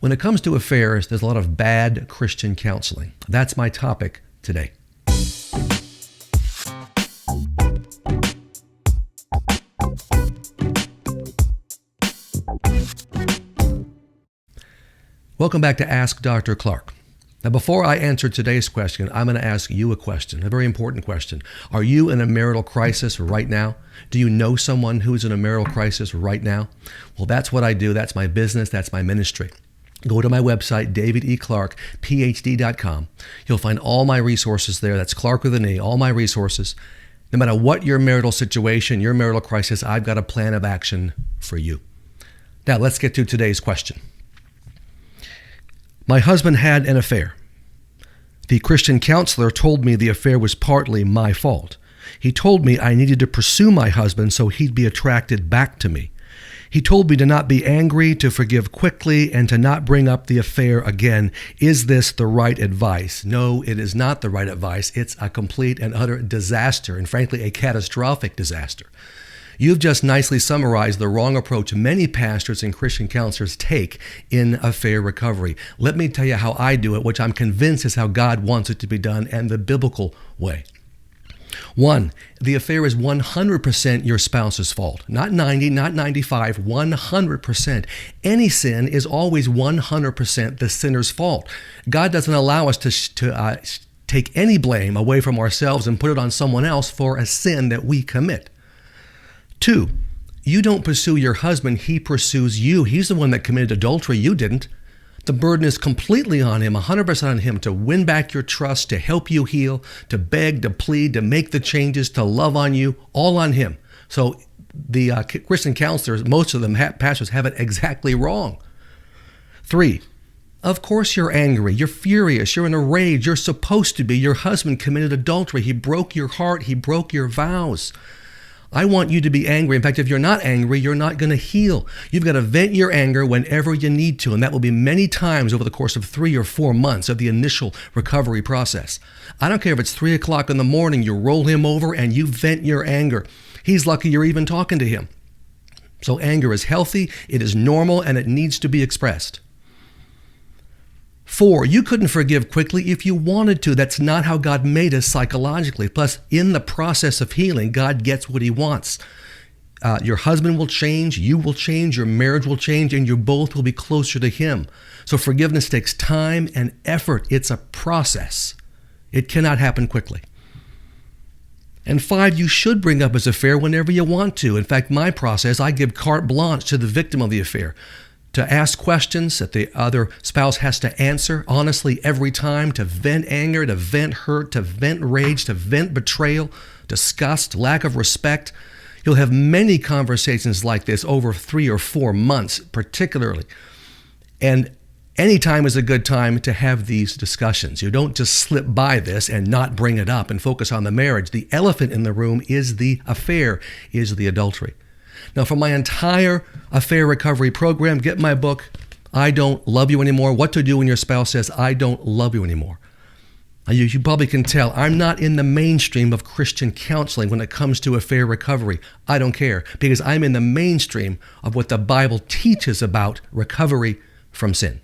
When it comes to affairs, there's a lot of bad Christian counseling. That's my topic today. Welcome back to Ask Dr. Clarke. Now, before I answer today's question, I'm going to ask you a question, a very important question. Are you in a marital crisis right now? Do you know someone who's in a marital crisis right now? Well, that's what I do. That's my business. That's my ministry. Go to my website, davideclarkephd.com. You'll find all my resources there. That's Clarke with an E, all my resources. No matter what your marital situation, your marital crisis, I've got a plan of action for you. Now, let's get to today's question. My husband had an affair. The Christian counselor told me the affair was partly my fault. He told me I needed to pursue my husband so he'd be attracted back to me. He told me to not be angry, to forgive quickly, and to not bring up the affair again. Is this the right advice? No, it is not the right advice. It's a complete and utter disaster, and frankly, a catastrophic disaster. You've just nicely summarized the wrong approach many pastors and Christian counselors take in affair recovery. Let me tell you how I do it, which I'm convinced is how God wants it to be done and the biblical way. 1, the affair is 100% your spouse's fault. Not 90, not 95, 100%. Any sin is always 100% the sinner's fault. God doesn't allow us to take any blame away from ourselves and put it on someone else for a sin that we commit. 2, you don't pursue your husband, he pursues you. He's the one that committed adultery, you didn't. The burden is completely on him, 100% on him, to win back your trust, to help you heal, to beg, to plead, to make the changes, to love on you, all on him. So the Christian counselors, most of them, pastors, have it exactly wrong. 3, of course you're angry, you're furious, you're in a rage, you're supposed to be. Your husband committed adultery, he broke your heart, he broke your vows. I want you to be angry. In fact, if you're not angry, you're not going to heal. You've got to vent your anger whenever you need to, and that will be many times over the course of 3 or 4 months of the initial recovery process. I don't care if it's 3 o'clock in the morning, you roll him over and you vent your anger. He's lucky you're even talking to him. So anger is healthy, it is normal, and it needs to be expressed. 4, you couldn't forgive quickly if you wanted to. That's not how God made us psychologically. Plus, in the process of healing, God gets what he wants. Your husband will change, you will change, your marriage will change, and you both will be closer to him. So forgiveness takes time and effort. It's a process. It cannot happen quickly. And 5, you should bring up his affair whenever you want to. In fact, my process, I give carte blanche to the victim of the affair to ask questions that the other spouse has to answer honestly every time, to vent anger, to vent hurt, to vent rage, to vent betrayal, disgust, lack of respect. You'll have many conversations like this over 3 or 4 months, particularly. And any time is a good time to have these discussions. You don't just slip by this and not bring it up and focus on the marriage. The elephant in the room is the affair, is the adultery. Now, for my entire affair recovery program, get my book, I Don't Love You Anymore, What to Do When Your Spouse Says, I Don't Love You Anymore. You probably can tell I'm not in the mainstream of Christian counseling when it comes to affair recovery. I don't care, because I'm in the mainstream of what the Bible teaches about recovery from sin.